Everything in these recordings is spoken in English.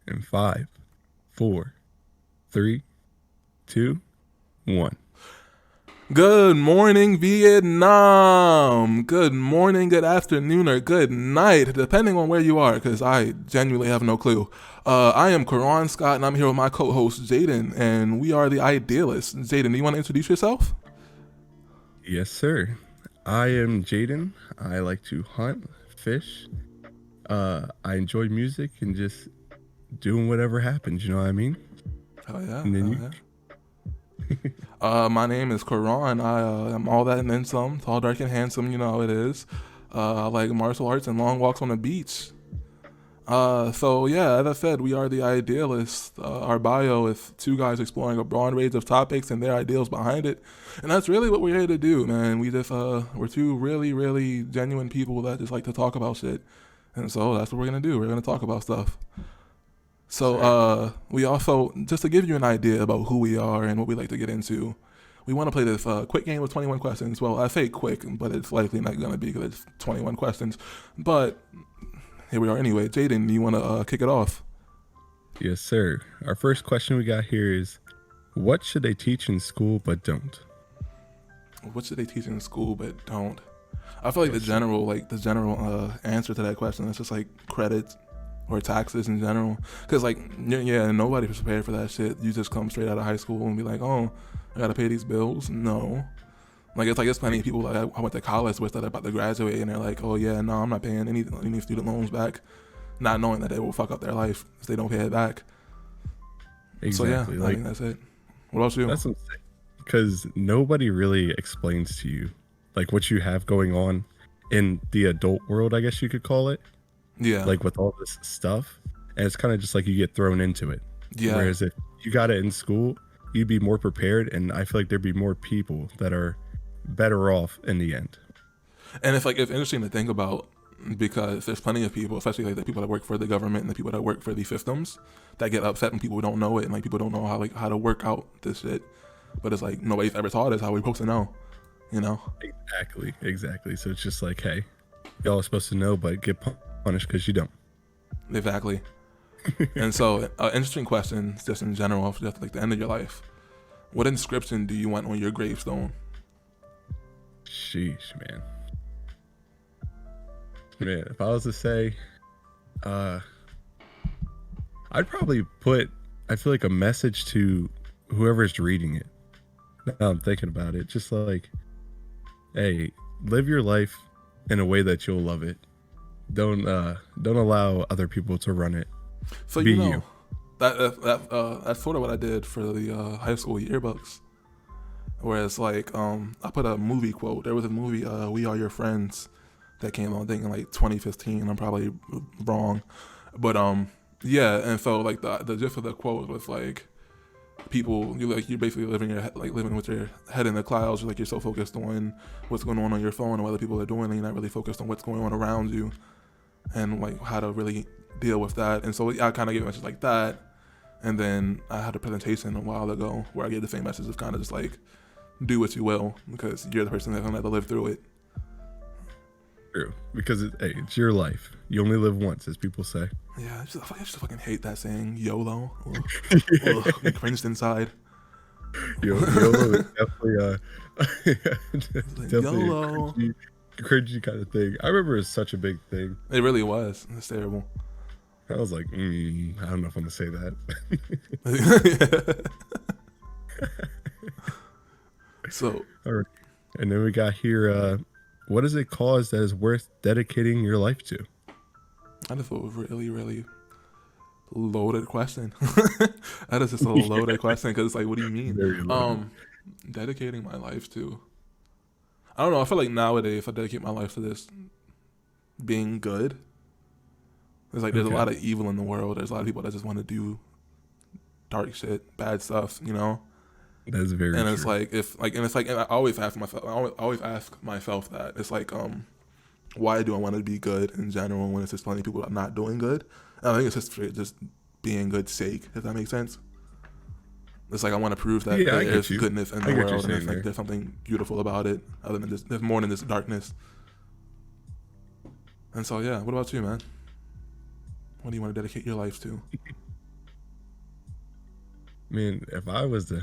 In five, four, three, two, one. Good morning, Vietnam. Good morning, good afternoon, or good night, depending on where you are, because I genuinely have no clue. I am Karan Scott, and I'm here with my co-host Jaden, and we are the Idealists. Jaden, do you want to introduce yourself? Yes, sir. I am Jaden. I like to hunt, fish. I enjoy music and just doing whatever happens. You know what I mean? Hell yeah, And then hell you. yeah. My name is Karan. I am all that and then some. Tall, dark, and handsome. You know how it is. I like martial arts and long walks on the beach. So yeah, as I said, we are the Idealists. Our bio is two guys exploring a broad range of topics and their ideals behind it, and that's really what we're here to do, man. We're two really genuine people that just like to talk about shit, and so that's what we're gonna do. We're gonna talk about stuff. So Sir. we also, just to give you an idea about who we are and what we like to get into, we want to play this quick game with 21 questions. Well, I say quick, but it's likely not gonna be because it's 21 questions. But here we are anyway. Jaden, you want to kick it off? Yes, sir. Our first question we got here is, what should they teach in school but don't? What should they teach in school but don't? I feel like Yes, sir. the general answer to that question is just like credits or taxes in general. Because like yeah, nobody was prepared for that shit. You just come straight out of high school and be like, oh, I gotta pay these bills. No, like it's plenty of people that I went to college with that are about to graduate and they're like, oh yeah, no, I'm not paying any student loans back, not knowing that they will fuck up their life if they don't pay it back. So yeah, Exactly. I Like think that's it. What about you? that's insane. Because nobody really explains to you like what you have going on in the adult world, I guess you could call it. Yeah, Like with all this stuff, and it's kind of just like you get thrown into it. yeah. Whereas if you got it in school, you'd be more prepared, and I feel like there'd be more people that are better off in the end. And it's interesting to think about because there's plenty of people, especially like the people that work for the government and the people that work for the systems, that get upset when people don't know it and like people don't know how to work out this shit. But it's like nobody's ever taught us how we're supposed to know, you know? Exactly. So it's just like, hey, y'all are supposed to know, but get punished because you don't. Exactly. And so, interesting question, just in general, just like the end of your life. What inscription do you want on your gravestone? Sheesh, man. Man, if I was to say, uh, I'd probably put, I feel like a message to whoever's reading it. Now I'm thinking about it, just like, hey, live your life in a way that you'll love it. Don't allow other people to run it. So Be you you. know, that's sort of what I did for the high school yearbooks. Whereas like I put a movie quote. There was a movie, We Are Your Friends, that came out I think in like 2015. I'm probably wrong, but yeah. And so like the gist of the quote was like people you're basically living with your head in the clouds. Like you're so focused on what's going on your phone and what other people are doing, and you're not really focused on what's going on around you and like how to really deal with that. And so I kind of gave a message like that. And then I had a presentation a while ago where I gave the same message of kind of just like do what you will because you're the person that's gonna have to live through it. True. Because hey, it's your life. You only live once, as people say. Yeah, I just fucking hate that saying YOLO. Ugh, ugh, I cringed inside. YOLO is definitely definitely a YOLO. cringy kind of thing. I remember it's such a big thing. It really was. It's terrible. I was like, I don't know if I'm gonna say that. So All right. And then we got here, what is it cause that is worth dedicating your life to? I just thought it was really loaded question. That is just a loaded question because it's like, what do you mean? Very loaded. Dedicating my life to. I don't know. I feel like nowadays, if I dedicate my life to this being good, there's a Okay. lot of evil in the world. There's a lot of people that just want to do dark shit, bad stuff, you know. That's very And it's true. like and I always ask myself. I always ask myself that it's like why do I want to be good in general when it's just plenty of people that are not doing good? And I think it's just for just being good sake. If that makes sense. It's like I want to prove that Yeah, there I get is you. goodness in I the get what you're world, and saying it's like there. there's something beautiful about it, other than just there's more than this darkness. And so yeah, what about you, man? What do you want to dedicate your life to? Man, if I was to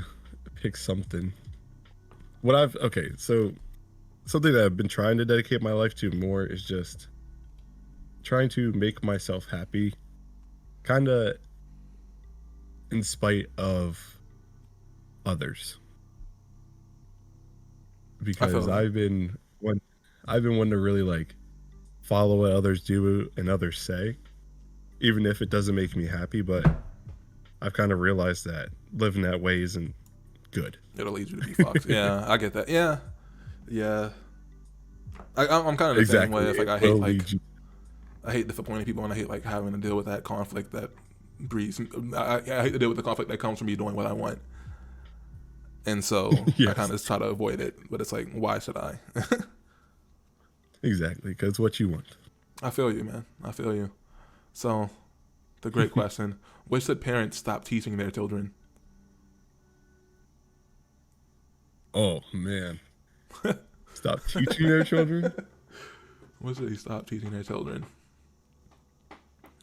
pick something, so something that I've been trying to dedicate my life to more is just trying to make myself happy, kind of in spite of others, I because feel that. I've been one to really like follow what others do and others say, even if it doesn't make me happy. But I've kind of realized that living that way isn't good. It'll lead you to be fucked. Yeah, I get that. Yeah, yeah. I'm kind of the same way. Exactly, It's like it will lead you. I hate disappointing people, and I hate like having to deal with that conflict that breeds. I hate to deal with the conflict that comes from me doing what I want, and so I kind Yes, of try to avoid it. But it's like, why should I? exactly, because what you want. I feel you, man. I feel you. So, the great question: when should parents stop teaching their children? Oh man, stop teaching their children. When should they stop teaching their children?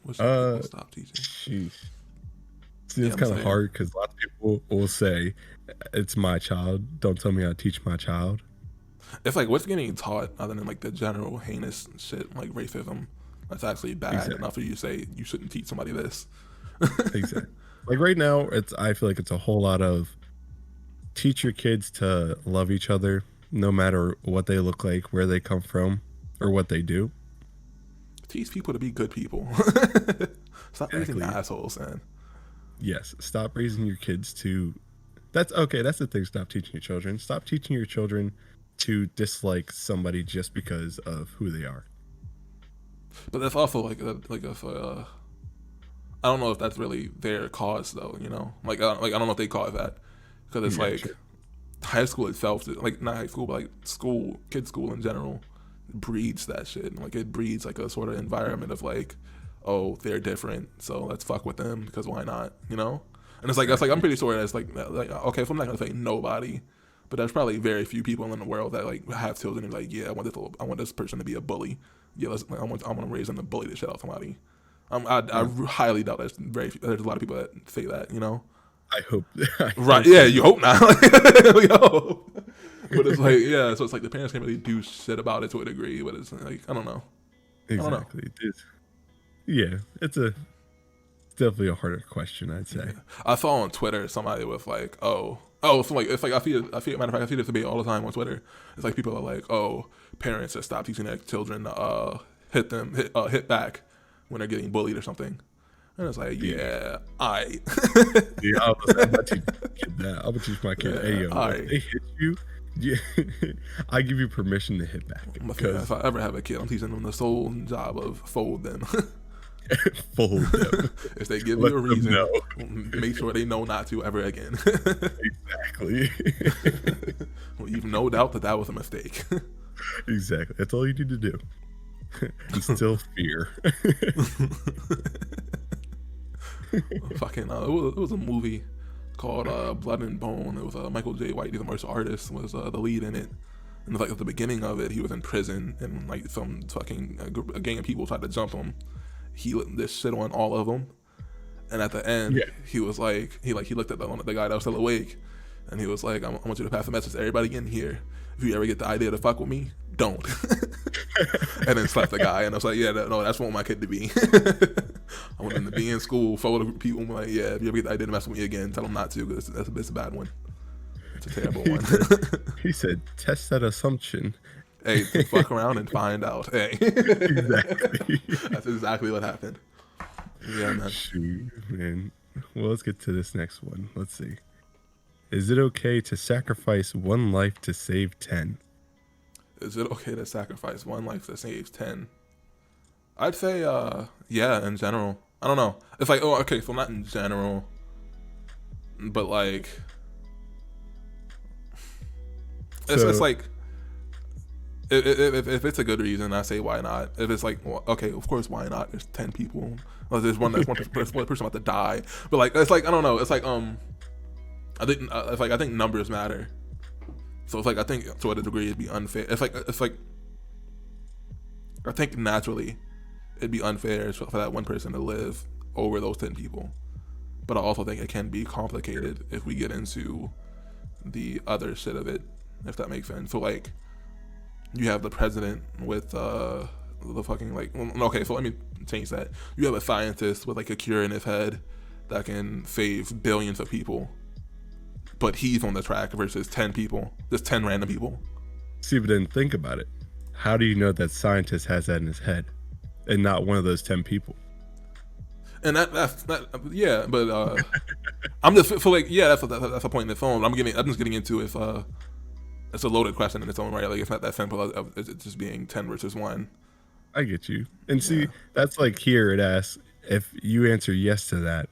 What should people Uh, stop teaching? Sheesh. See, Yeah, it's I'm kind of saying. hard because a lot of people will say, "It's my child. Don't tell me how to teach my child." It's like what's getting taught other than like the general heinous shit like racism that's actually bad Exactly. enough for you to say you shouldn't teach somebody this. Exactly. Like right now, I feel like it's a whole lot of teach your kids to love each other, no matter what they look like, where they come from, or what they do. Teach people to be good people. Stop raising Exactly. assholes, man. Yes. Stop raising your kids to. That's okay. That's the thing. Stop teaching your children. Stop teaching your children to dislike somebody just because of who they are. But that's also like if I don't know if that's really their cause though. You know, like I don't know if they cause that because it's Yeah. like Sure. high school itself, like not high school, but like school, kids school in general, breeds that shit. Like it breeds like a sort of environment of like, oh, they're different, so let's fuck with them because why not, you know? And it's like that's like I'm Exactly. pretty sure that's like okay, if I'm not gonna say nobody, but there's probably very few people in the world that like have children and like yeah, I want this person to be a bully. Yeah, I want to raise them to bully the shit out of somebody. I Yeah. highly doubt there's a lot of people that say that, you know. I hope. I Right? hope Yeah, they you do. hope not. We hope. But it's like, yeah, so it's like the parents can't really do shit about it to a degree. But it's like, I don't know. I don't know. Exactly. Yeah. It's definitely a harder question, I'd Yeah, say. I saw on Twitter somebody with like, oh, so like it's like matter of fact, I see this debate all the time on Twitter. It's like people are like, oh, parents that stop teaching their children to hit back when they're getting bullied or something. And it's like, Yeah. yeah, I, Yeah, I'm not teaching my kid that. I'm gonna teach my kid, hey yeah, yo, if I. they hit you, yeah, I give you permission to hit back If because I ever have a kid, I'm teaching them the sole job of fold them. fold them, If they give let you a them reason, know make sure they know not to ever again. exactly, Leave no doubt that that was a mistake. exactly. That's all you need to do. Instill fear. Fucking, it was a movie called Blood and Bone. It was Michael J. White, he's a martial artist, was the lead in it. And like at the beginning of it, he was in prison, and like some fucking a gang of people tried to jump him. He lit this shit on all of them, and at the end, Yeah, he was like, he looked at the guy that was still awake, and he was like, I want you to pass a message to everybody in here. If you ever get the idea to fuck with me, don't. And then slapped the guy, and I was like, yeah, no, that's what I want my kid to be. I want him to be in school, follow the people. I'm like, yeah, if you ever get the idea to mess with me again, tell him not to, because it's a bad one. It's a terrible he one. said. He said, test that assumption. Hey, fuck around and find out. Hey, Exactly. that's exactly what happened. Yeah, man. Shoot, man. Well, let's get to this next one. Let's see. Is it okay to sacrifice one life to save 10? Is it okay to sacrifice one life that saves 10? I'd say, yeah, in general. I don't know. It's like, oh, okay, so not in general, but like, it's So, like, if it's a good reason, I say why not. If it's like, well, okay, of course, why not? There's 10 people. Well, there's one person about to die. But like, it's like I don't know. It's like I think numbers matter. So it's like I think to a degree it'd be unfair. It's like I think naturally it'd be unfair for that one person to live over those 10 people. but I also think it can be complicated if we get into the other shit of it, if that makes sense. So like, you have the president with the fucking like. Okay, so let me change that. You have a scientist with like a cure in his head that can save billions of people, but he's on the track versus 10 people, just 10 random people. See, but then think about it. How do you know that scientist has that in his head and not one of those 10 people? And that's yeah, but I'm just so like yeah, that's a point in its own. I'm just getting into if it's a loaded question in its own right. Like it's not that simple of it's just being 10 versus 1. I get you. And see, Yeah. that's like here it asks, if you answer yes to that,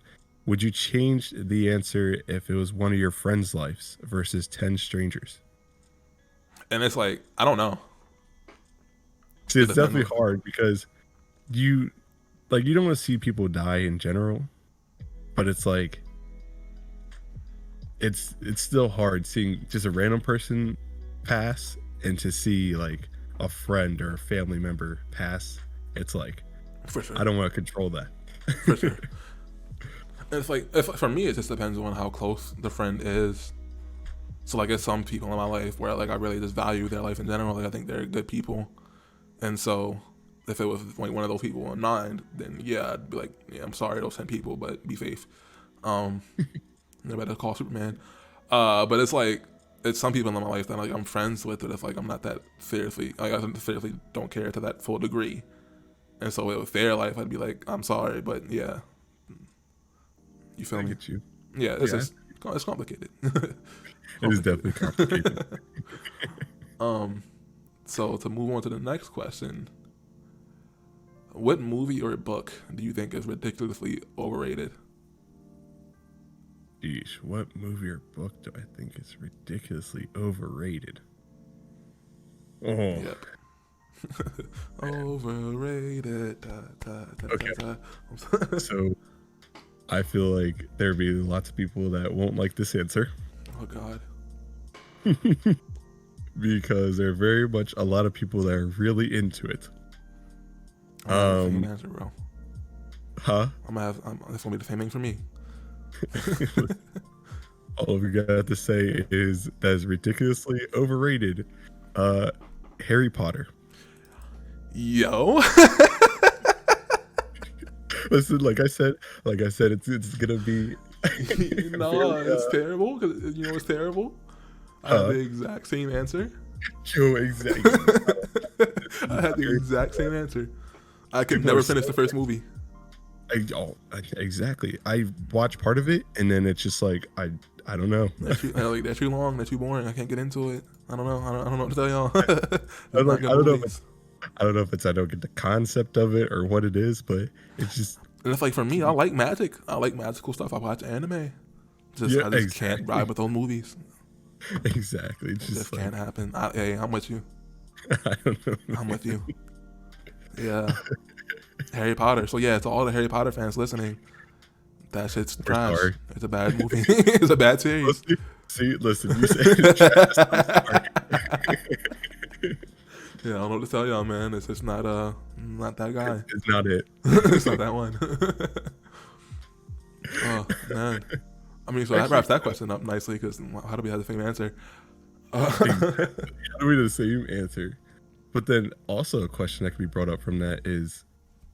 would you change the answer if it was one of your friends' lives versus 10 strangers? And it's like I don't know. See, it's definitely hard because you you don't want to see people die in general, but it's like it's still hard seeing just a random person pass and to see like a friend or a family member pass. It's like For sure. I don't want to control that. For sure. And it's like for me, it just depends on how close the friend is. So like, there's some people in my life where like I really just value their life in general. Like I think they're good people, and so if it was like one of those people in mind, then yeah, I'd be like, yeah, I'm sorry, those 10 people, but be safe. I better call Superman. But it's like it's some people in my life that like I'm friends with, but it's like I'm not that seriously. Like I seriously don't care to that full degree. And so with their life, I'd be like, I'm sorry, but yeah, you feel I me? get you. Yeah, it's just it's complicated. It is definitely complicated. So to move on to the next question, what movie or book do you think is ridiculously overrated? Geez, what movie or book do I think is ridiculously overrated? Oh, Yep. Overrated. Okay. So I feel like there'd be lots of people that won't like this answer Oh God. because there are very much a lot of people that are really into it. I'm gonna have the same answer, bro. Huh? That's gonna be the same thing for me. All we got to say is that is ridiculously overrated. Harry Potter. Yo. Listen, like I said, it's gonna be. No, it's terrible. Cause you know what's terrible? I have the exact same answer. Yo, exactly. I had the exact same answer. I could People never are finish so- the first movie. Exactly. I watched part of it, and then it's just like I don't know. They're too long. They're too boring. I can't get into it. I don't know. I don't know what to tell y'all. I don't know if it's I don't get the concept of it or what it is, but it's just. And it's like for me, I like magic. I like magical stuff. I watch anime. I just can't ride with those movies. Exactly. It just can't happen. Hey, I'm with you. I don't know. I'm with you. Yeah. Harry Potter. So yeah, to all the Harry Potter fans listening, that shit's trash. sorry. It's a bad movie. It's a bad series. Listen, you said it's trash. Yeah, I don't know what to tell y'all, man. It's just not that guy. It's not it. It's not that one. Oh man. I mean, so that wraps that question up nicely because how do we have the same answer? How do we have the same answer? But then also a question that could be brought up from that is,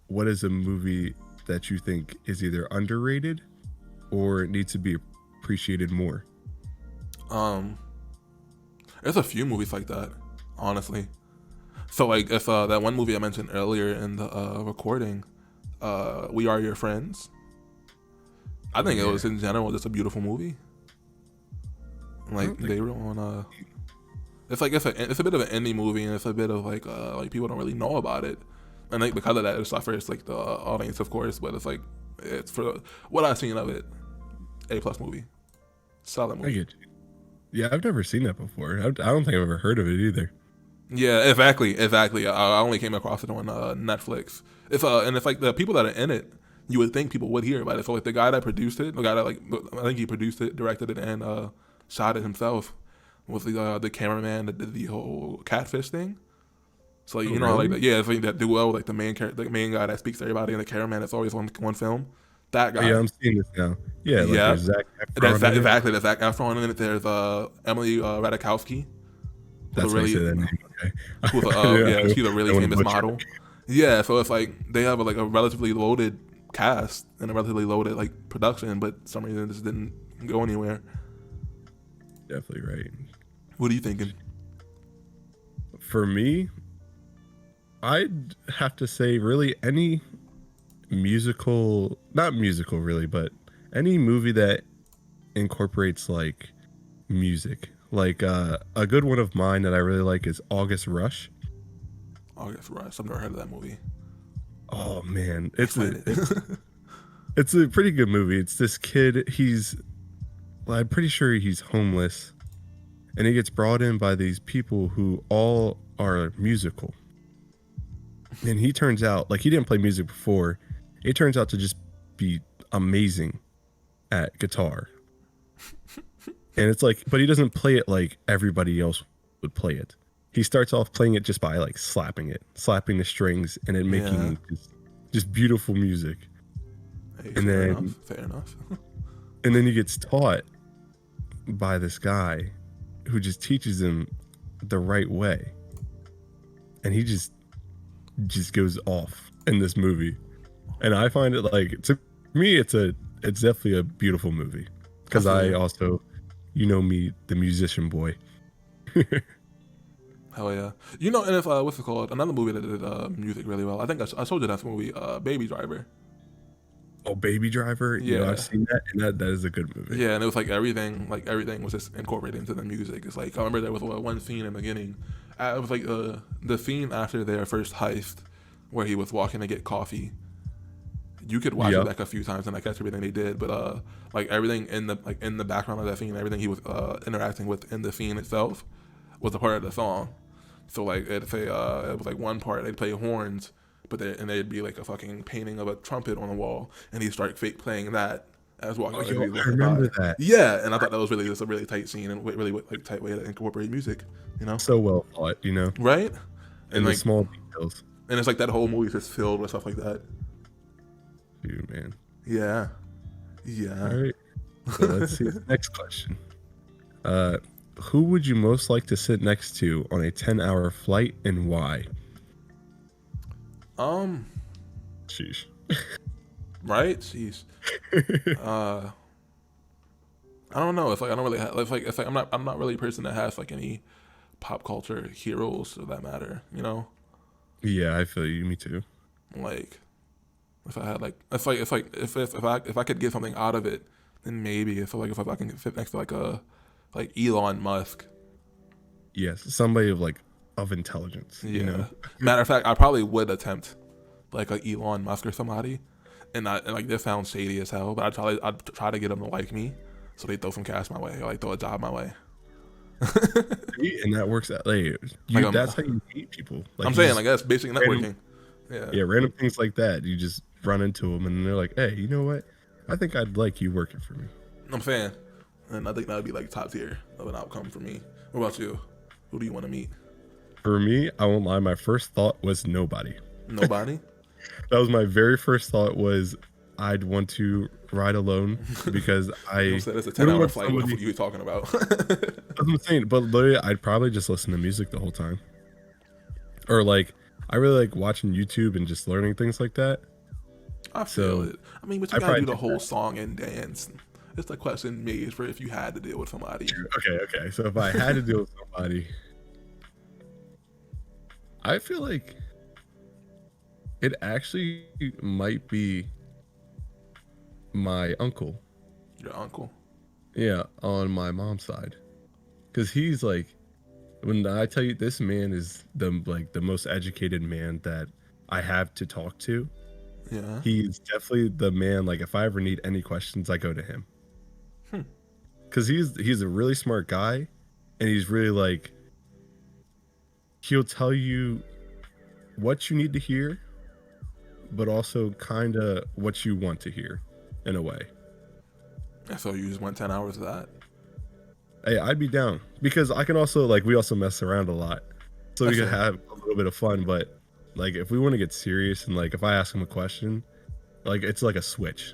what is a movie that you think is either underrated or needs to be appreciated more? There's a few movies like that, honestly. So like if that one movie I mentioned earlier in the recording, We Are Your Friends. I think it was in general just a beautiful movie. Like they were on it's like it's a bit of an indie movie and it's a bit of like people don't really know about it. And like because of that it suffers like the audience of course, but it's like it's for what I've seen of it, A+ movie. Solid movie. I get you. Yeah, I've never seen that before. I don't think I've ever heard of it either. Yeah, exactly. I only came across it on Netflix. It's and it's like the people that are in it, you would think people would hear about it. So like the guy that produced it, the guy that like I think he produced it, directed it, and shot it himself, was the cameraman that did the whole catfish thing. So like, you know, really? like it's like that duo, like the main guy that speaks to everybody, and the cameraman that's always on one film. That guy. Oh, yeah, I'm seeing this now. Yeah, like Yeah, there's Zac Efron in it. exactly. There's Zac Efron in it. There's Emily Ratajkowski, who's a That's how you really say that name. Okay. who's a, I yeah, don't, she's a really I want to famous butcher model. Yeah, so it's like they have like a relatively loaded cast and a relatively loaded like production, but for some reason it just didn't go anywhere. it. Definitely right. What are you thinking? For me, I'd have to say really any musical, not musical really, but any movie that incorporates like music. Like a good one of mine that I really like is August Rush. Oh, yes, Rush. I've never heard of that movie. Oh man, Explain it. it's a pretty good movie. It's this kid, well, I'm pretty sure he's homeless and he gets brought in by these people who all are musical. And he turns out like he didn't play music before. It turns out to just be amazing at guitar. And it's like, but he doesn't play it like everybody else would play it. He starts off playing it just by like slapping the strings, and it Yeah. making just beautiful music. Hey, And then fair enough. and then he gets taught by this guy who just teaches him the right way. And he just goes off in this movie. And I find it like, to me it's definitely a beautiful movie because I Definitely. also, me, the musician boy. Hell yeah. You know, and if what's it called? Another movie that did music really well. I think I told you that movie, Baby Driver. Oh, Baby Driver, Yeah. I've seen that, and that is a good movie. Yeah, and it was like everything was just incorporated into the music. It's like I remember there was one scene in the beginning. It was like the scene after their first heist, where he was walking to get coffee. You could watch it Yep. like a few times and like catch everything they did, but like everything in the background of that scene, everything he was interacting with in the scene itself was a part of the song. So like it'd say it was like one part they'd play horns, and they'd be like a fucking painting of a trumpet on the wall, and he'd start fake playing that as walking. Oh, Like, yo, he was I walking remember by. that. Yeah, and I thought that was really just a really tight scene and really like tight way to incorporate music, So well thought, right? And and the like small details. and it's like that whole movie is just filled with stuff like that. Dude, man. Yeah, All yeah. right. So let's see the next question. Who would you most like to sit next to on a 10-hour flight and why? Um, Sheesh. right? Jeez. I don't know. It's like I don't really have. It's like I'm not really a person that has like any pop culture heroes of that matter. Yeah, I feel you. Me too. Like if I had like if I could get something out of it, then maybe if I can fit next to like Elon Musk. Yes, somebody of intelligence. Yeah. Matter of fact, I probably would attempt like a Elon Musk or somebody, and like this sounds shady as hell, but I'd try to get them to like me, so they throw some cash my way or like throw a job my way. And that works out. Like, Like, that's how you meet people. Like, I'm you saying just- like that's basic networking. yeah, random things like that. You just run into them, and they're like, "Hey, you know what? I think I'd like you working for me." I'm saying, and I think that would be like top tier of an outcome for me. What about you? Who do you want to meet? For me, I won't lie. My first thought was nobody. Nobody. That was my very first thought. Was I'd want to ride alone because You said it's a wouldn't 10-hour want flight. What somebody- are you talking about? That's what I'm saying. But literally, I'd probably just listen to music the whole time, or like I really like watching YouTube and just learning things like that. I feel So, it. I mean, but I you gotta probably do the do whole song and dance. It's the question made for if you had to deal with somebody. Okay. So if I had to deal with somebody, I feel like it actually might be my uncle. Your uncle. Yeah, on my mom's side, because he's like, when I tell you this man is the most educated man that I have to talk to. Yeah. He's definitely the man. Like if I ever need any questions, I go to him. Because he's a really smart guy, and he's really like, he'll tell you what you need to hear, but also kind of what you want to hear, in a way. So you just want 10 hours of that? Hey, I'd be down because I can also we also mess around a lot, so we That's can fair. have a little bit of fun. But like if we want to get serious and like if I ask him a question, like it's like a switch.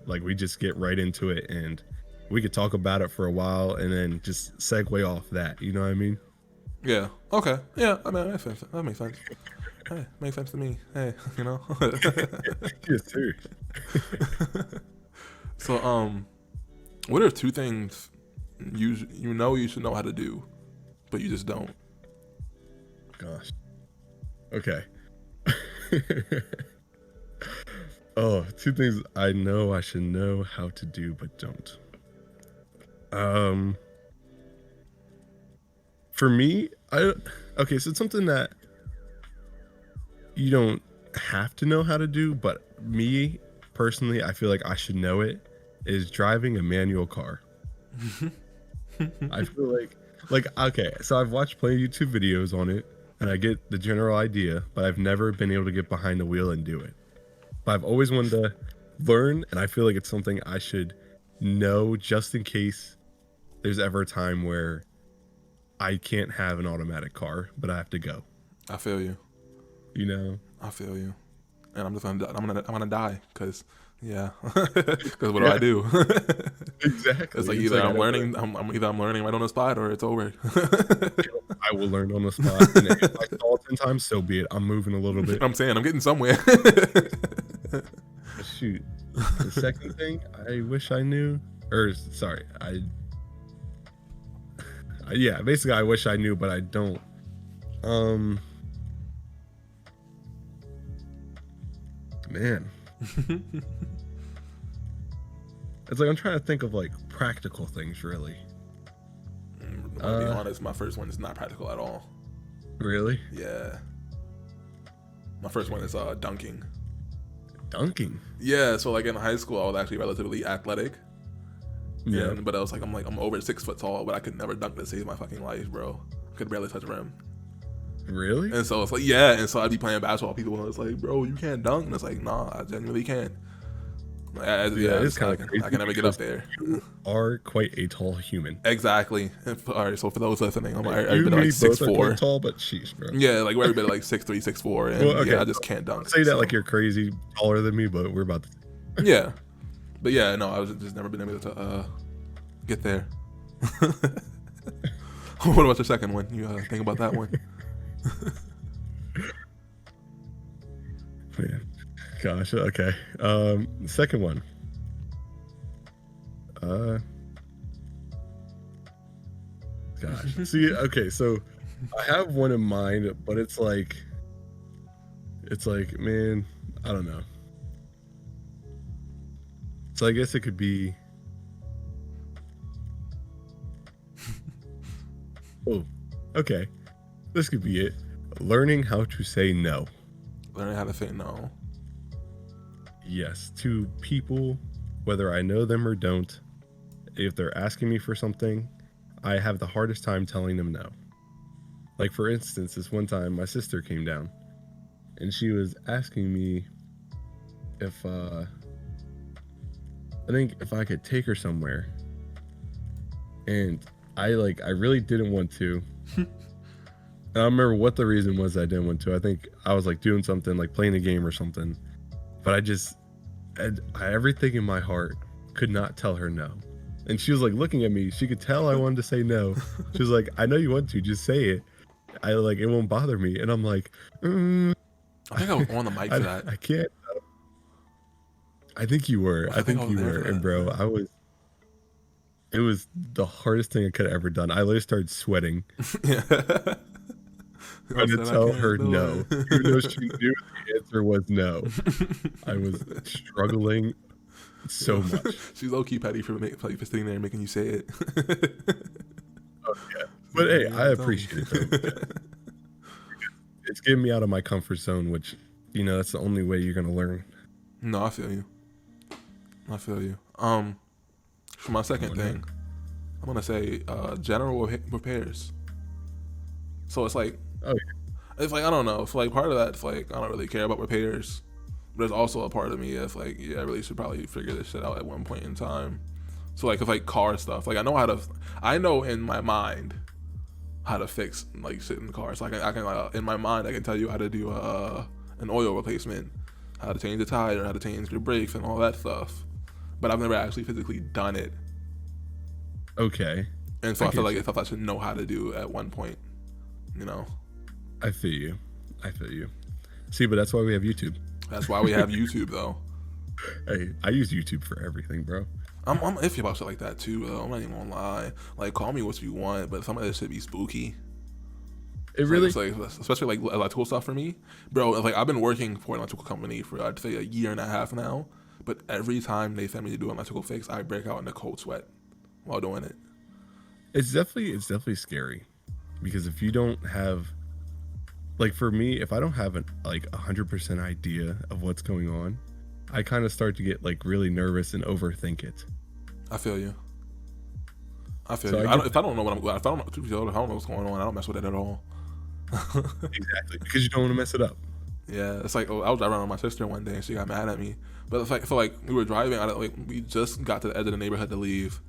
Like we just get right into it and we could talk about it for a while and then just segue off that. You know what I mean? Yeah. Okay. Yeah. I mean, that makes sense. Hey, makes sense to me. Hey, you know. Yes, sir. So, what are two things you know you should know how to do, but you just don't? Gosh. Okay. Oh, two things I know I should know how to do but don't. For me, okay, so it's something that you don't have to know how to do, but me personally, I feel like I should know it, is driving a manual car. I feel like okay, so I've watched plenty of YouTube videos on it and I get the general idea, but I've never been able to get behind the wheel and do it. But I've always wanted to learn, and I feel like it's something I should know just in case there's ever a time where I can't have an automatic car, but I have to go. I feel you. You know? I feel you. And I'm gonna die because yeah, because what do I do? Exactly. It's like either I'm learning right on the spot or it's over. I will learn on the spot. And if I stall 10 times, so be it. I'm moving a little bit. I'm saying I'm getting somewhere. Shoot. The second thing I wish I knew, or sorry, yeah, basically I wish I knew, but I don't. Man. It's like I'm trying to think of like practical things, really. To be honest, my first one is not practical at all. Really? Yeah. My first one is dunking. Dunking? Yeah, so like in high school, I was actually relatively athletic. Yeah. But I was like, I'm over 6 foot tall, but I could never dunk to save my fucking life, bro. I could barely touch the rim. Really? And so it's like, yeah, and so I'd be playing basketball. People were like, bro, you can't dunk. And it's like, nah, I genuinely can. Yeah, it's kind of crazy. I can never get up there. You are quite a tall human. Exactly. All right, so for those listening, I'm everybody like 6'4". Tall, but sheesh, bro. Yeah, like we're everybody like 6'3", 6'4", and well, okay. Yeah, I just can't dunk. Say that like you're crazy, taller than me, but we're about to. Yeah, but yeah, no, I was just never been able to get there. What about your second one? You think about that one? Man. Gosh, okay. Second one. Gosh. See, okay, so I have one in mind, but it's like, man, I don't know. So I guess it could be. Oh, okay. This could be it. Learning how to say no. Learning how to say no. Yes, to people, whether I know them or don't. If they're asking me for something, I have the hardest time telling them no. Like, for instance, this one time my sister came down and she was asking me if, I think if I could take her somewhere. And I really didn't want to. And I don't remember what the reason was I didn't want to. I think I was like doing something, like playing a game or something. But everything in my heart could not tell her no. And she was like looking at me. She could tell I wanted to say no. She was like, I know you want to, just say it. It won't bother me. And I'm like, I think I was on the mic for that. I can't. I think you were. I think you were. And bro, it was the hardest thing I could have ever done. I literally started sweating. Yeah. Trying to tell her no. Even though she knew the answer was no. I was struggling so much. She's low-key petty for sitting there and making you say it. Oh, yeah. But hey, I appreciate it though. It's getting me out of my comfort zone, which, that's the only way you're going to learn. No, I feel you. For my second thing, I'm going to say general repairs. So it's like, it's like, I don't know. It's like part of that, it's like, I don't really care about repairs. But there's also a part of me that's like, yeah, I really should probably figure this shit out at one point in time. So like, it's like car stuff. Like I know in my mind how to fix like shit in the car. So I can in my mind, I can tell you how to do an oil replacement, how to change the tire, how to change your brakes and all that stuff. but I've never actually physically done it. Okay. And so I feel get like you. I felt I should know how to do it at one point, you know. I feel you. I feel you. See, but that's why we have YouTube. That's why we have YouTube, though. Hey, I use YouTube for everything, bro. I'm iffy about shit like that too, though. I'm not even gonna lie. Like, call me what you want, but some of this should be spooky. It really. It's like, especially like electrical stuff for me, bro. Like, I've been working for an electrical company for I'd say a year and a half now. But every time they send me to do an electrical fix, I break out in a cold sweat while doing it. It's definitely scary, because if you don't have, like, for me, if I don't have an like 100% idea of what's going on, I kind of start to get like really nervous and overthink it. I feel you. I feel So you. I get If I don't know what I'm, if I don't know what's going on, I don't mess with it at all. exactly, because you don't want to mess it up. Yeah, it's like, I was driving around with my sister one day and she got mad at me. But it's like, I feel like we were driving out of, like, we just got to the edge of the neighborhood to leave,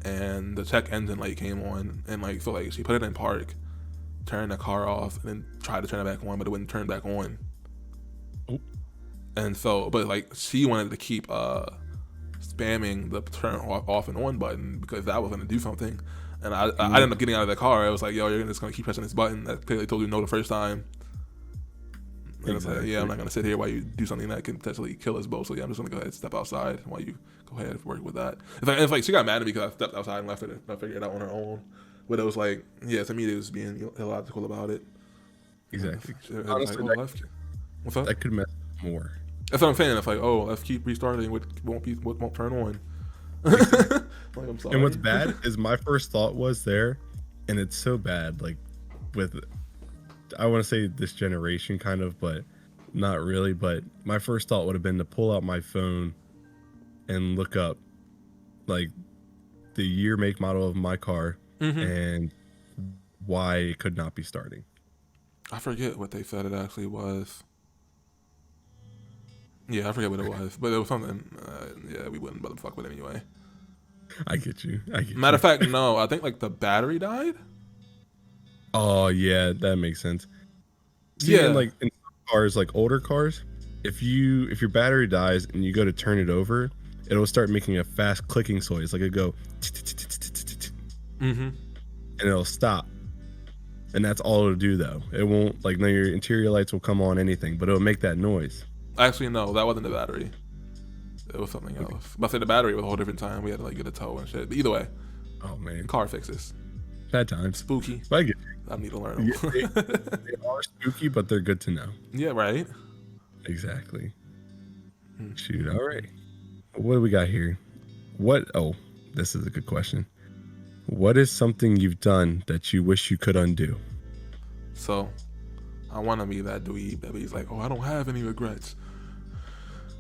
and the check engine light came on, and like, feel like she put it in park, turned the car off, and then tried to turn it back on, but it wouldn't turn back on. Oh. And so, but like, she wanted to keep spamming the turn off and on button because that was gonna do something. And I ended up getting out of the car. I was like, yo, you're just gonna keep pressing this button that clearly told you no the first time. And it's like, yeah, I'm not gonna sit here while you do something that can potentially kill us both. So yeah, I'm just gonna go ahead and step outside while you go ahead and work with that. It's like she got mad at me because I stepped outside and left it. And I figured it out on her own. But it was like, yeah, to me, it was being illogical about it. Exactly. Honestly, Honestly, like, what's up? that could mess up more. That's what I'm saying. It's like, oh, let's keep restarting. What won't turn on? Like, I'm sorry. And what's bad is my first thought was there, and it's so bad. Like, with, I want to say this generation kind of, but not really. But my first thought would have been to pull out my phone and look up like the year, make, model of my car and why it could not be starting. I forget what they said it actually was. Yeah, I forget what it was, but it was something. Yeah, we wouldn't bother fuck with it anyway. I get you. Matter of fact, no, I think like the battery died. Oh yeah, that makes sense. See, Yeah. like in cars, like older cars, if your battery dies and you go to turn it over, it'll start making a fast clicking noise, like it'll go, and it'll stop. And that's all it'll do though. It won't, like, none of your interior lights will come on, anything, but it'll make that noise. Actually, no, that wasn't the battery. It was something else. But I said the battery was a whole different time. We had to like get a tow and shit. But either way, Oh man, car fixes. bad times. Spooky. But I get I need to learn them. you. They are spooky, but they're good to know. Yeah, right. Exactly. Shoot. All right. What do we got here? Oh, this is a good question. What is something you've done that you wish you could undo? So, I want to be that dweeb that he's like, oh, I don't have any regrets.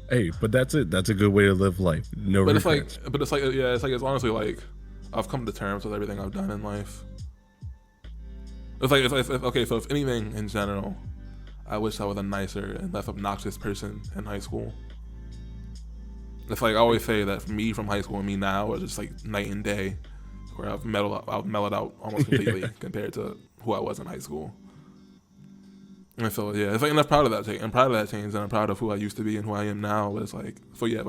Hey, but that's it. That's a good way to live life. No But regrets. it's honestly like, I've come to terms with everything I've done in life. Okay, so if anything in general, I wish I was a nicer and less obnoxious person in high school. It's like I always say that me from high school and me now are just like night and day, where I've mellowed out almost completely compared to who I was in high school. And so yeah, it's like, and I'm proud of that change. I'm proud of that change, and I'm proud of who I used to be and who I am now. But it's like, so yeah,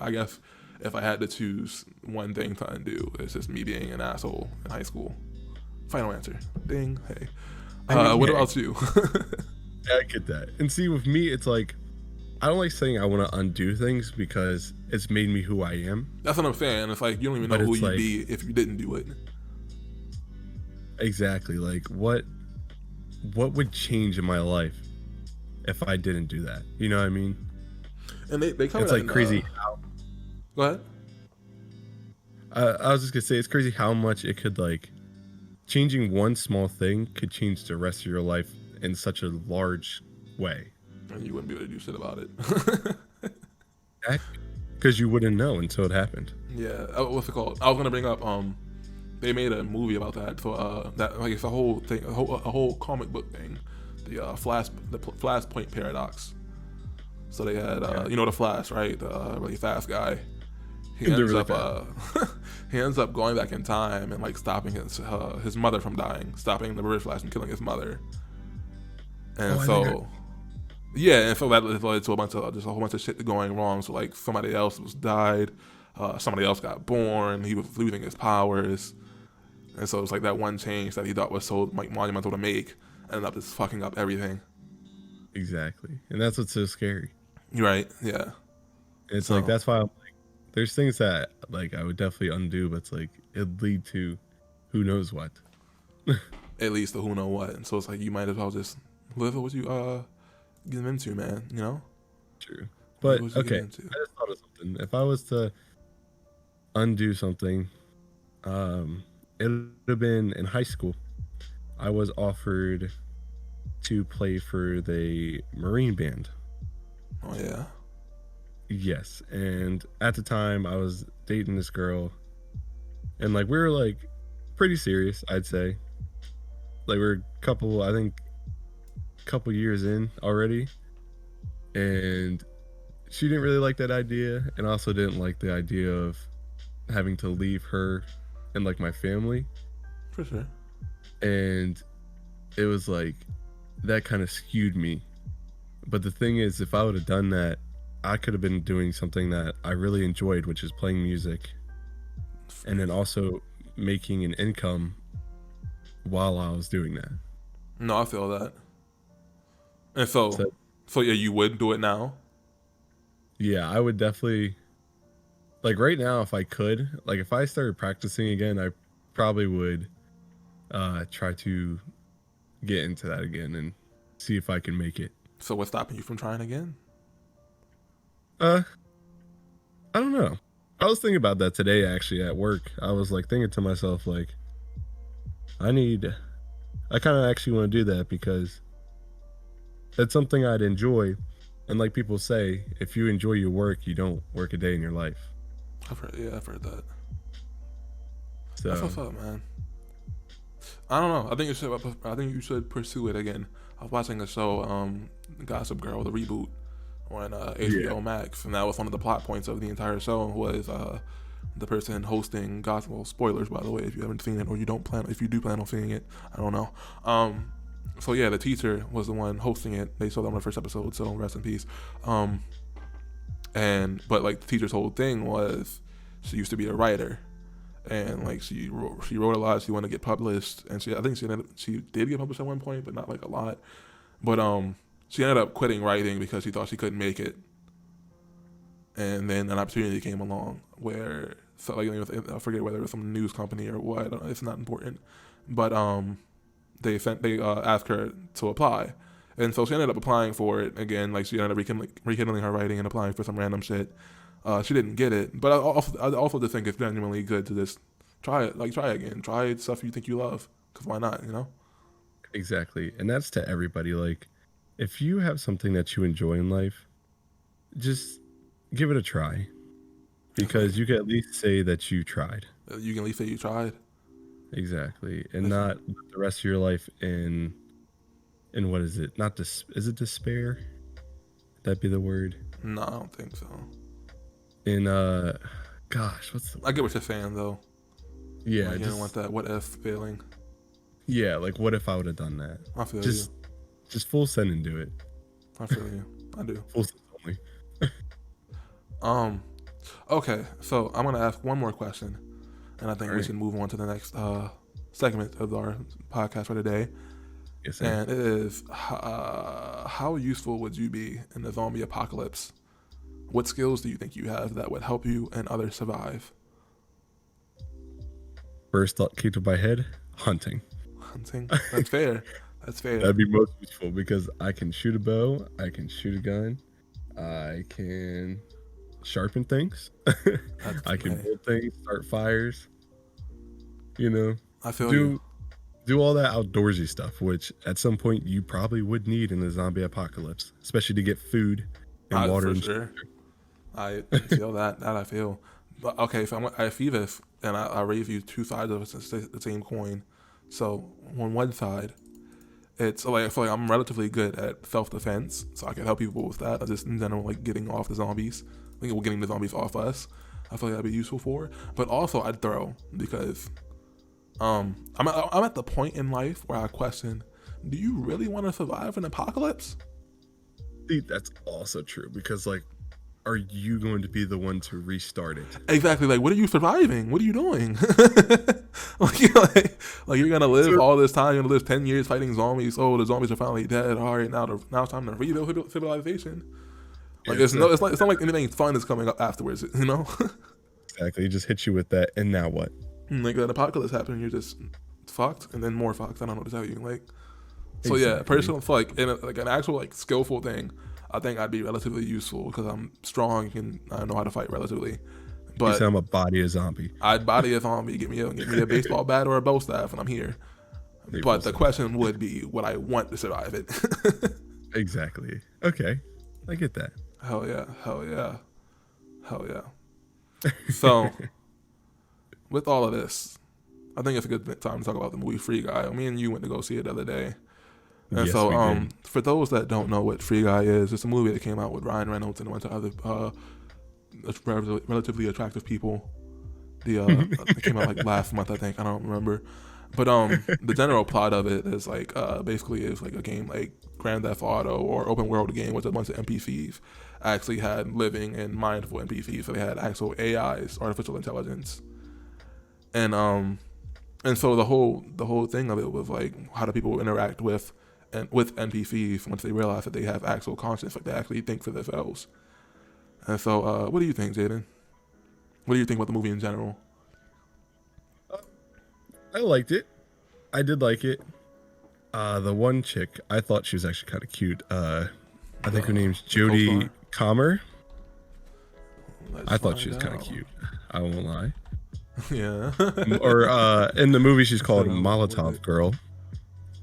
I guess if I had to choose one thing to undo, it's just me being an asshole in high school. Final answer. Ding. Hey. What about you? Yeah, I get that. And see, with me, it's like, I don't like saying I want to undo things because it's made me who I am. That's what I'm saying. It's like you don't even know But who it's you'd like- be if you didn't do it. Exactly. Like, what would change in my life if I didn't do that? You know what I mean? And they cover It's that like in, crazy. Go ahead. I was just gonna say, it's crazy how much it could, like, changing one small thing could change the rest of your life in such a large way. And you wouldn't be able to do shit about it. Because you wouldn't know until it happened. Yeah. What's it called? I was gonna bring up. They made a movie about that. So that like it's a whole thing, a whole comic book thing. The Flashpoint paradox. So they had the Flash, right? The really fast guy. He ends really up he ends up going back in time and like stopping his mother from dying, stopping the Reverse Flash from killing his mother. And and so that led to a whole bunch of shit going wrong. So like somebody else died. somebody else got born. He was losing his powers, and so it's like that one change that he thought was so like monumental to make ended up just fucking up everything. Exactly. And that's what's so scary. Right? Yeah. It's So like that's why I'm like, there's things that like I would definitely undo, but it's like it'd lead to who knows what. it leads to who know what, and so it's like you might as well just live with what you get into, man. You know. True. Live But what you get okay, into. I just thought of something. If I was to undo something, it would have been in high school. I was offered to play for the Marine band. Oh yeah. Yes, and at the time I was dating this girl, and like we were like pretty serious, I'd say. Like we're a couple, I think, couple years in already, and she didn't really like that idea, and also didn't like the idea of having to leave her and like my family, For sure. and it was like that kind of skewed me. But the thing is, if I would have done that, I could have been doing something that I really enjoyed, which is playing music, and then also making an income while I was doing that. No, I feel that. And so yeah, you would do it now. Yeah, I would definitely, like right now, if I could, like if I started practicing again, I probably would try to get into that again and see if I can make it. So what's stopping you from trying again? Uh I don't know. I was thinking about that today actually at work. I was like thinking to myself like I kind of actually want to do that because it's something I'd enjoy. And like people say, if you enjoy your work, you don't work a day in your life. I've heard that. So That's what's up, man. I don't know. I think you should pursue it again. I was watching a show, Gossip Girl, the reboot on HBO Max, and that was one of the plot points of the entire show was the person hosting Gossip. Well, spoilers, by the way, if you haven't seen it or if you do plan on seeing it, I don't know. So yeah, the teacher was the one hosting it. They saw that on the first episode, so rest in peace. But like the teacher's whole thing was she used to be a writer, and like she wrote a lot. She wanted to get published, and I think she did get published at one point, but not like a lot. But she ended up quitting writing because she thought she couldn't make it. And then an opportunity came along where, so like, I forget whether it was some news company or what. I don't know, it's not important. But they asked her to apply, and so she ended up applying for it again. Like she ended up rekindling her writing and applying for some random shit. She didn't get it, but I also just think it's genuinely good to just try it. Like try again, try stuff you think you love. Because why not? You know. exactly. And that's to everybody. Like if you have something that you enjoy in life, just give it a try. Because you can at least say that you tried. You can at least say you tried. Exactly. And not the rest of your life in what is it? Not is it despair? Would that be the word? No, I don't think so. In gosh, what's the I get what you're saying though. yeah, Like, you don't want that what if feeling. yeah, like what if I would have done that? I feel Just you. just full send and do it. I feel you. I do. Full send only. Okay, so I'm gonna ask one more question, and I think we Alright. should move on to the next segment of our podcast for today. Yes, sir. And it is how useful would you be in the zombie apocalypse? What skills do you think you have that would help you and others survive? First thought came to my head, hunting. Hunting. That's fair. That's fair. That'd be most useful because I can shoot a bow, I can shoot a gun, I can sharpen things, I can build things, start fires. You know, I feel you. do all that outdoorsy stuff, which at some point you probably would need in the zombie apocalypse, especially to get food and water. For and sure. I feel that. That I feel. But okay, so I feel this, and I raise you two sides of the same coin. So on one side, it's like I feel like I'm relatively good at self-defense, so I can help people with that. I just in general like getting off the zombies. I think we're getting the zombies off us. I feel like that'd be useful for. But also I'd throw because I'm at the point in life where I question: do you really want to survive an apocalypse? See, that's also true because like are you going to be the one to restart it? Exactly. Like, what are you surviving? What are you doing? like you're gonna live So all this time. You're gonna live 10 years fighting zombies. Oh, the zombies are finally dead. All right, now it's time to rebuild civilization. Like, yeah, so it's not like anything fun is coming up afterwards. You know, exactly. It just hits you with that, and now what? like an apocalypse happened, you're just fucked, and then more fucked. I don't know what to tell you. Like, so yeah, Exactly. personally, for like in like an actual like skillful thing, I think I'd be relatively useful because I'm strong and I know how to fight relatively. You But said I'm a body a zombie. I'd body a zombie, get me a baseball bat or a bow staff, and I'm here. April But the 7th. question would be, would I want to survive it? Exactly. Okay, I get that. Hell yeah, hell yeah, hell yeah. So with all of this, I think it's a good time to talk about the movie Free Guy. Me and you went to go see it the other day. And Yes, so, we did. for those that don't know what Free Guy is, it's a movie that came out with Ryan Reynolds and a bunch of other relatively attractive people. It came out like last month, I think. I don't remember, but the general plot of it is like basically it's like a game like Grand Theft Auto or open world game with a bunch of NPCs actually had living and mindful NPCs, so they had actual AIs, artificial intelligence, and so the whole thing of it was like how do people interact with NPCs once they realize that they have actual conscience, like they actually think for themselves. And so, what do you think, Jaden? What do you think about the movie in general? I liked it. I did like it. The one chick, I thought she was actually kind of cute. I think her name's The co-star? Jodie Comer. Let's I thought she was find kind of out. cute. I won't lie. Yeah. Or in the movie, she's called Instagram, what is Molotov it? Girl.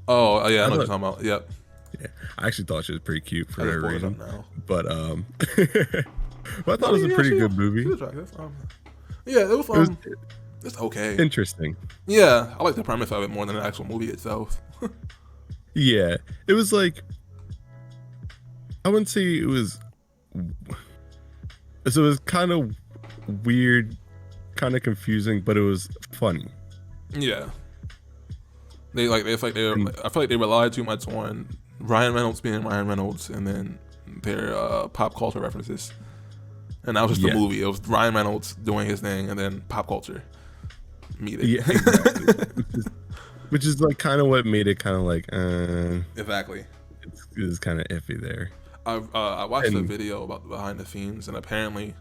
Oh, yeah, I I know what you're thought, talking about. Yep. yeah, I actually thought she was pretty cute I for just that pulled it up reason. now. But but I thought it was a Yeah, pretty good movie. she was attractive. Yeah, it was It was it's okay. interesting. Yeah, I like the premise of it more than the actual movie itself. Yeah, it was like I wouldn't say it was. So it was kind of weird, kind of confusing, but it was funny. Yeah. They like it's like they And I feel like they relied too much on Ryan Reynolds being Ryan Reynolds and then their pop culture references. And that was just the yeah, movie. It was Ryan Reynolds doing his thing and then pop culture meeting. yeah, exactly. Which is like kind of what made it kind of like Exactly. it was kind of iffy there. I watched a And video about the behind the scenes, and apparently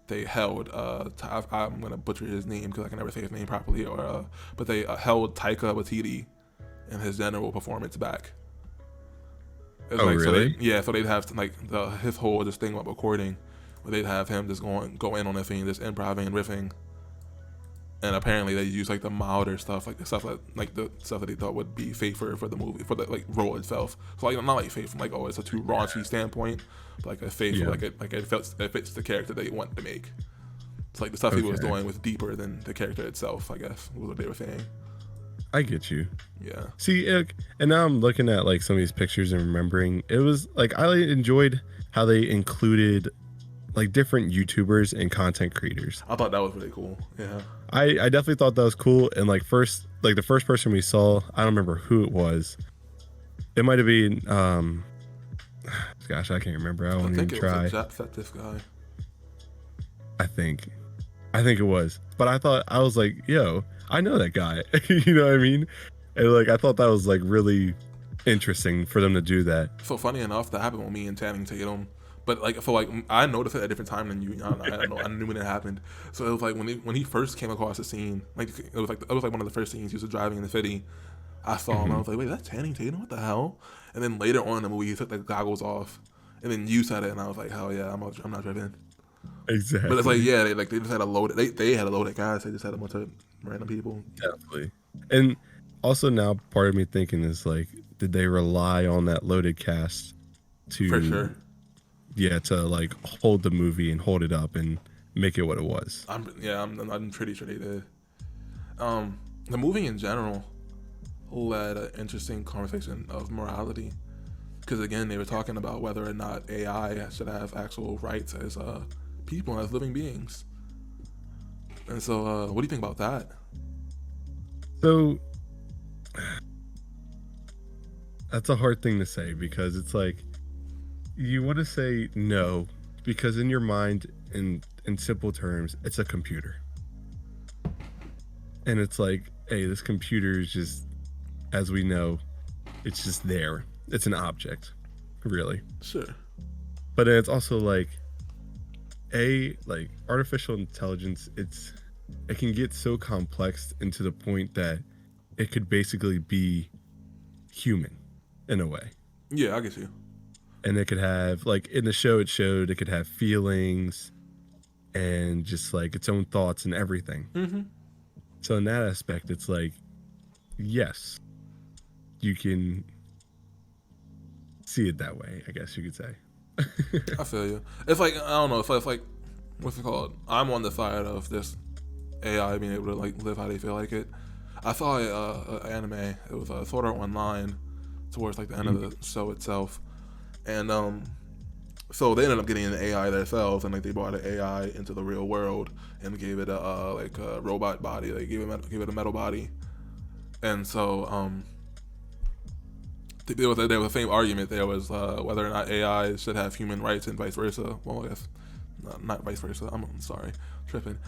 they held. I'm gonna butcher his name because I can never say his name properly. But they held Taika Waititi and his general performance back. It's oh like really? so they'd have like his whole just thing about recording, where they'd have him just go in on the scene, just improving and riffing. And apparently they use like the milder stuff, like the stuff that they thought would be safer for the movie, for the like role itself. So like not like safe from like it's a too raunchy standpoint, but like a safe Yeah. it fits the character they want to make. It's like the stuff he was Okay, doing was deeper than the character itself, I guess was what they were saying. I get you. Yeah, See, and now I'm looking at like some of these pictures and remembering it was like I enjoyed how they included like different YouTubers and content creators. I thought that was really cool. Yeah, I definitely thought that was cool. And like the first person we saw, I don't remember who it was. It might have been gosh, I can't remember. I I won't even think it was try. a Jacksepticeye guy. I think it was. But I thought I was like, yo, I know that guy. You know what I mean? And like I thought that was like really interesting for them to do that. So funny enough, that happened with me and Channing Tatum. But like for like I noticed it at a different time than you. I knew when it happened. So it was like when he first came across the scene, like it was like one of the first scenes he was driving in the city. I saw him. I was like, wait, that's Channing Tatum? What the hell? And then later on in the movie, he took the goggles off, and then you said it, and I was like, hell yeah, I'm not driving. Exactly. But it's like yeah, they just had a loaded. They had a loaded guys. They just had a bunch of random people. Definitely. And also now part of me thinking is like, did they rely on that loaded cast to For sure. to like hold the movie and hold it up and make it what it was? I'm pretty sure they did. The movie in general led an interesting conversation of morality, because again they were talking about whether or not AI should have actual rights as people, as living beings. And so, what do you think about that? So that's a hard thing to say because it's like you want to say no because in your mind, in simple terms, it's a computer, and it's like, hey, this computer is just, as we know, it's just there. It's an object, really. Sure. But it's also like, like artificial intelligence, it can get so complex and to the point that it could basically be human in a way. Yeah, I get you. And it could have, like in the show, it showed it could have feelings and just like its own thoughts and everything. Mm-hmm. So in that aspect, it's like, yes, you can see it that way, I guess you could say. I feel you. It's like, I don't know, it's like what's it called? I'm on the side of this AI being able to like live how they feel like it. I saw an anime. It was Sword Art Online towards like the end of the show itself, and so they ended up getting an AI themselves, and like they brought an AI into the real world and gave it a like a robot body. They gave it a metal body, and so there was the same argument. There was whether or not AI should have human rights and vice versa. Well, I guess not vice versa. I'm sorry, tripping.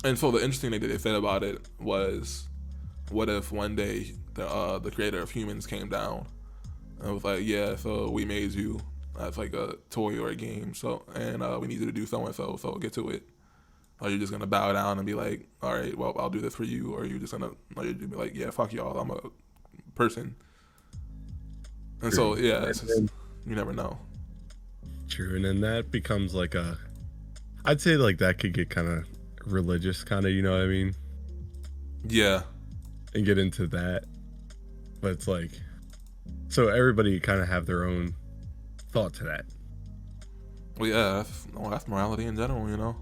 And so the interesting thing that they said about it was, what if one day the creator of humans came down and was like, yeah, so we made you as like a toy or a game, so and we need you to do so and so, so get to it. Or you're just gonna bow down and be like, all right, well, I'll do this for you, or you're just gonna, or you'd be like, yeah, fuck y'all, I'm a person. And True. so yeah, it's just, you never know. True, and then that becomes like I'd say like that could get kind of religious, kind of, you know what I mean, Yeah, and get into that. But it's like, so everybody kind of have their own thought to that. well, yeah, that's morality in general, you know.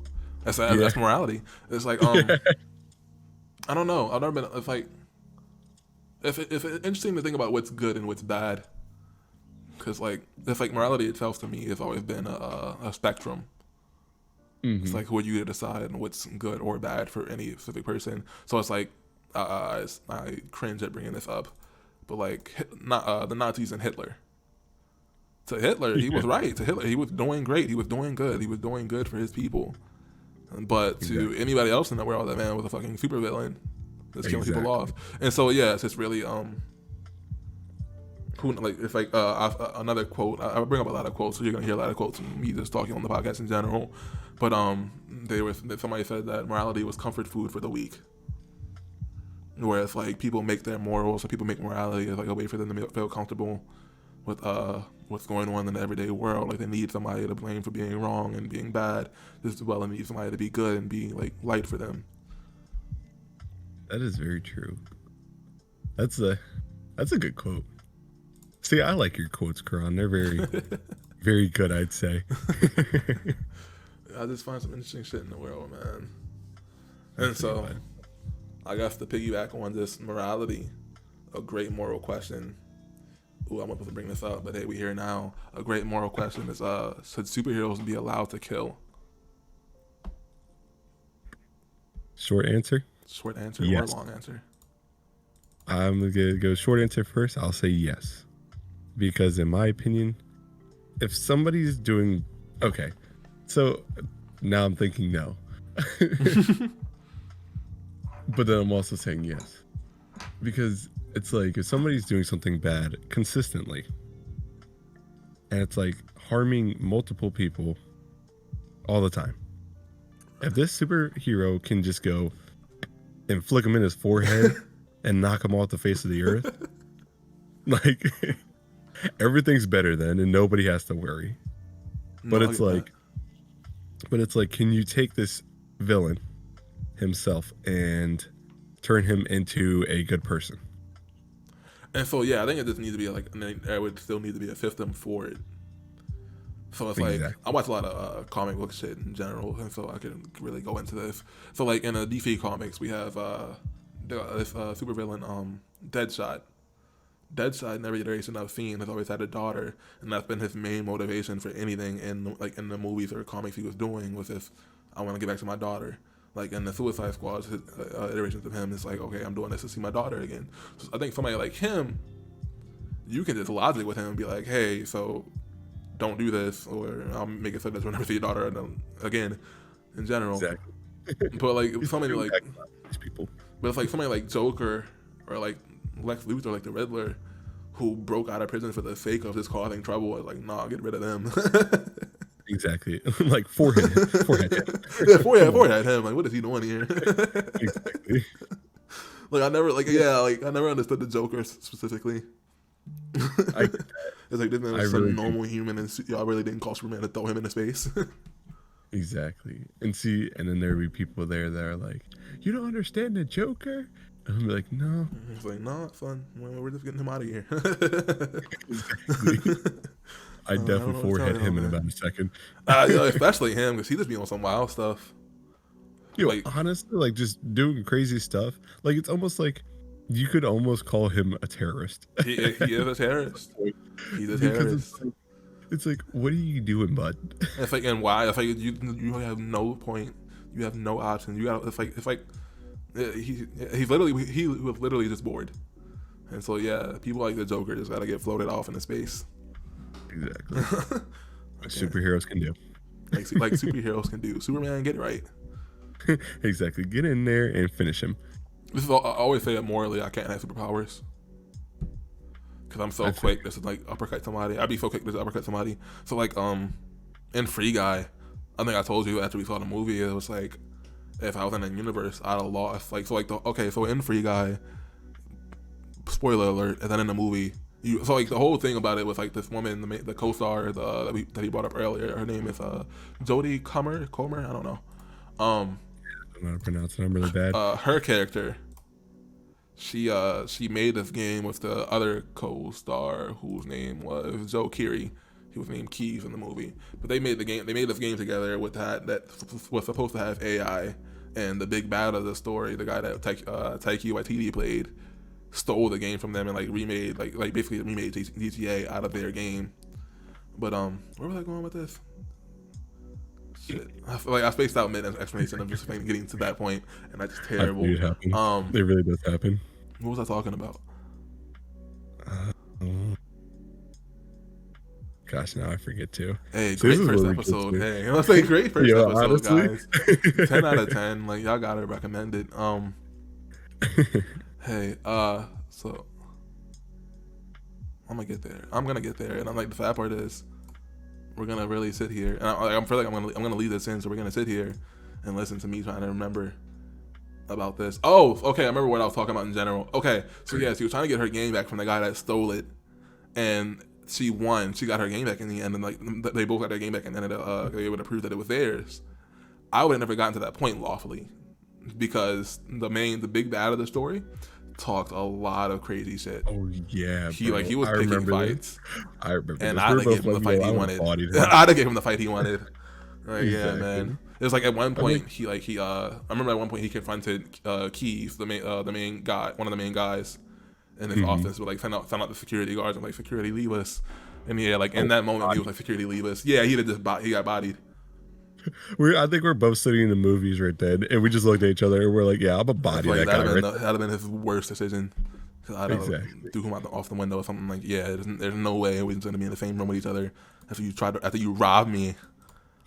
That's morality. It's like I don't know. I've never been. It's like if it's interesting to think about what's good and what's bad, because like it's like morality itself to me has always been a spectrum. Mm-hmm. It's like who are you to decide what's good or bad for any specific person. So it's like I cringe at bringing this up, but like not the Nazis and Hitler. To Hitler, he was right. To Hitler, he was doing great. He was doing good. He was doing good for his people. But to anybody else in the world, that man was a fucking supervillain that's killing people off. And so yeah, it's just really who, like, it's like another quote. I bring up a lot of quotes, so you're gonna hear a lot of quotes from me just talking on the podcast in general. But somebody said that morality was comfort food for the weak. Whereas like people make their morals, or people make morality as like a way for them to feel comfortable with what's going on in the everyday world. Like they need somebody to blame for being wrong and being bad, just as well as need somebody to be good and be like light for them. That is very true. That's a good quote. See, I like your quotes, Karan. They're very, very good, I'd say. I just find some interesting shit in the world, man. And so, I guess to piggyback on this morality, a great moral question. Ooh, I'm supposed to bring this up, but hey, we here now. A great moral question is: should superheroes be allowed to kill? Short answer? Short answer yes. Or long answer? I'm gonna go short answer first. I'll say yes, because in my opinion, if somebody's doing okay, so now I'm thinking no, but then I'm also saying yes, because it's like if somebody's doing something bad consistently, and it's like harming multiple people all the time. If this superhero can just go and flick him in his forehead and knock him off the face of the earth, like everything's better then, and nobody has to worry. But it's like, can you take this villain himself and turn him into a good person? And so yeah, I think it just needs to be like, and then there would still need to be a system for it. So it's like, I watch a lot of comic book shit in general, and so I can really go into this. So like in the DC comics, we have this supervillain, Deadshot. Deadshot in every iteration I've seen has always had a daughter, and that's been his main motivation for anything in the movies or comics he was doing, was this: I want to get back to my daughter. Like in the Suicide Squad iterations of him, it's like, okay, I'm doing this to see my daughter again. So I think somebody like him, you can just logic with him and be like, hey, so don't do this, or I'll make it so that you'll never see your daughter again, in general. Exactly. But like He's somebody doing like, that to these people. but it's like somebody like Joker or like Lex Luthor, like the Riddler, who broke out of prison for the sake of just causing trouble. It's like, nah, get rid of them. Exactly. Like forehead. Yeah, Come on. forehead him. Like, what is he doing here? Exactly. Like, I never understood the Joker specifically. I It's like, this man I was some really do. normal human, and y'all really didn't call Superman to throw him into space. Exactly. And see, and then there would be people there that are like, you don't understand the Joker? And I'm like, no. It's like, no, son, we're just getting him out of here. Exactly. I don't definitely know what to forehead tell him y'all, in man. about a second. Especially him, because he just be on some wild stuff. Yo, Like, honestly, like just doing crazy stuff. Like it's almost like you could almost call him a terrorist. he is a terrorist. He's a Because terrorist. it's like, what are you doing, bud? It's like, and why? It's like you have no point. You have no option. You got. It's like he's literally he was literally just bored. And so yeah, people like the Joker just gotta get floated off into space. Exactly. What superheroes can do. Like superheroes can do. Superman, get it right. Exactly. Get in there and finish him. This is I always say that morally I can't have superpowers. Cause I'm so quick just to like uppercut somebody. I'd be so quick to uppercut somebody. So like in Free Guy, I think I told you after we saw the movie, it was like if I was in a universe, I'd have lost. Like so so in Free Guy, spoiler alert, and then in the movie, so like the whole thing about it was like this woman, the co-star that he brought up earlier. Her name is Jodie Comer. I don't know. I don't know how to pronounce it. I'm really bad. Her character, she made this game with the other co-star whose name was Joe Keery. He was named Keys in the movie. But they made this game together with that was supposed to have AI. And the big bad of the story, the guy that Taiki Waititi played, stole the game from them and like remade basically remade GTA out of their game. But where was I going with this? Shit. I feel like I spaced out mid explanation. I'm just getting to that point, and that's just terrible. It happens. It really does happen. What was I talking about? Gosh, now I forget too. Hey, So great this is first where we get episode. to- Hey, let's say great first Yo, episode, honestly. guys. 10 out of 10. Like y'all gotta recommend it. Hey, so I'm gonna get there, and I'm like the fat part is we're gonna really sit here, and I feel like I'm gonna leave this in, so we're gonna sit here and listen to me trying to remember about this. Oh, okay, I remember what I was talking about in general. Okay, so yeah, she was trying to get her game back from the guy that stole it, and she won. She got her game back in the end, and like they both got their game back, and then they were able to prove that it was theirs. I would have never gotten to that point lawfully, because the big bad of the story talked a lot of crazy shit. Oh yeah, He bro. he was I picking remember fights, I remember. and this. I'd We have were gave him both the like, fight yo, he I wanted. bodied him. I'd have gave him the fight he wanted. Like, yeah, Exactly. man. It was like at one I point mean- I remember at one point he confronted Keith, the main guy, one of the main guys in his office, with like found out the security guards and like, security, leave us. And yeah, like in that moment he was like, security, leave us. Yeah, he got bodied. I think we're both sitting in the movies right then, and we just looked at each other and we're like, "Yeah, I'm a body Like that guy." that'd Right? have been his worst decision. Cause I'd have Exactly. threw him off the window or something. Like, yeah, there's no way we're gonna be in the same room with each other after you rob me.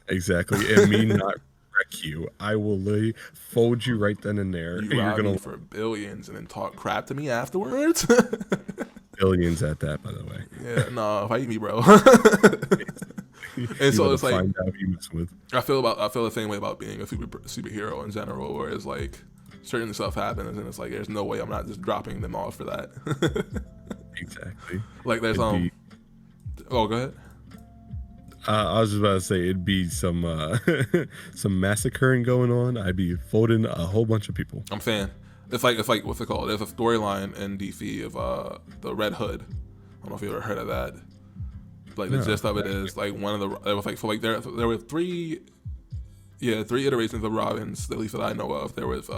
Exactly, and me not wreck you. I will literally fold you right then and there, and You you're robbed gonna me for billions and then talk crap to me afterwards. billions at that, by the way. Yeah, no, fight me, bro. You And so wanna it's like find out who you mess with. I feel the same way about being a superhero in general, where it's like certain stuff happens and it's like there's no way I'm not just dropping them off for that. Exactly. Like there's It'd be- oh, go ahead. I was just about to say it'd be some some massacring going on. I'd be folding a whole bunch of people. I'm saying it's like what's it called? There's a storyline in DC of the Red Hood. I don't know if you ever heard of that. Like the No, gist of it is like one of the it was like so like there were three iterations of Robins, at least that I know of. There was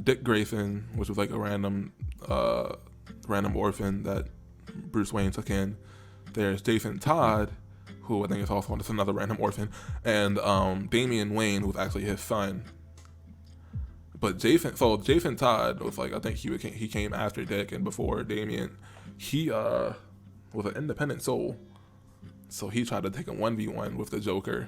Dick Grayson, which was like a random orphan that Bruce Wayne took in. There's Jason Todd, who I think is also just another random orphan, and Damian Wayne, who's actually his son. But Jason Todd was like, I think he came after Dick and before Damian. He was an independent soul. So he tried to take a 1v1 with the Joker.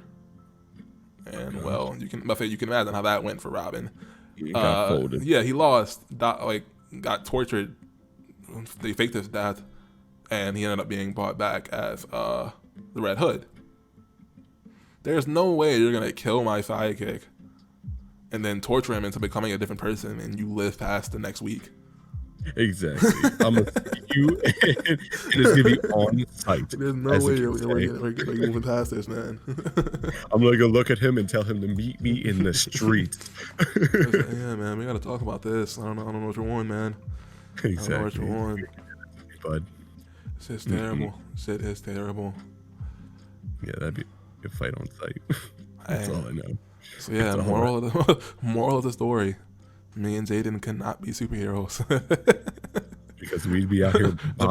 And well, you can imagine how that went for Robin. He got folded. Yeah, he lost. Got tortured. They faked his death, and he ended up being brought back as the Red Hood. There's no way you're gonna kill my sidekick and then torture him into becoming a different person, and you live past the next week. Exactly. I'm gonna see you, and it's gonna be on site. There's no way you're moving past this, man. I'm gonna go look at him and tell him to meet me in the street. Yeah, man, we gotta talk about this. I don't know what you're on, man. Exactly. I don't know what you're on. Bud. Shit's terrible. Shit is terrible. Yeah, that'd be a fight on site. That's all I know. So yeah, moral of the story: me and Jaden cannot be superheroes. Because we'd be out here. The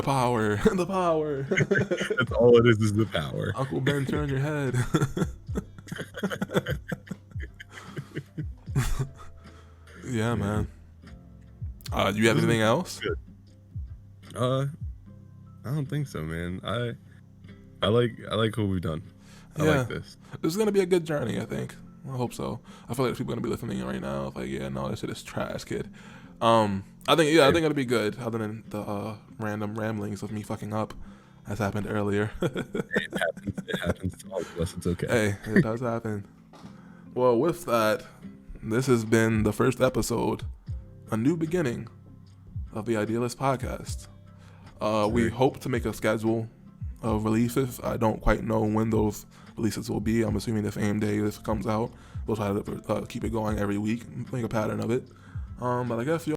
power. That's all it is the power. Uncle Ben, turn your head. Yeah, man. You have anything else? Good. I don't think so, man. I like what we've done. I like this. This is gonna be a good journey, I think. I hope so. I feel like people are gonna be listening right now. It's like, yeah, no, this shit is trash, kid. I think it'll be good. Other than the random ramblings of me fucking up, as happened earlier. It happens to all of us. It's okay. Hey, it does happen. Well, with that, this has been the first episode, a new beginning of the Idealist podcast. We hope to make a schedule of releases. I don't quite know when those releases will be. I'm assuming the same day this comes out. We'll try to keep it going every week, make a pattern of it. But I guess you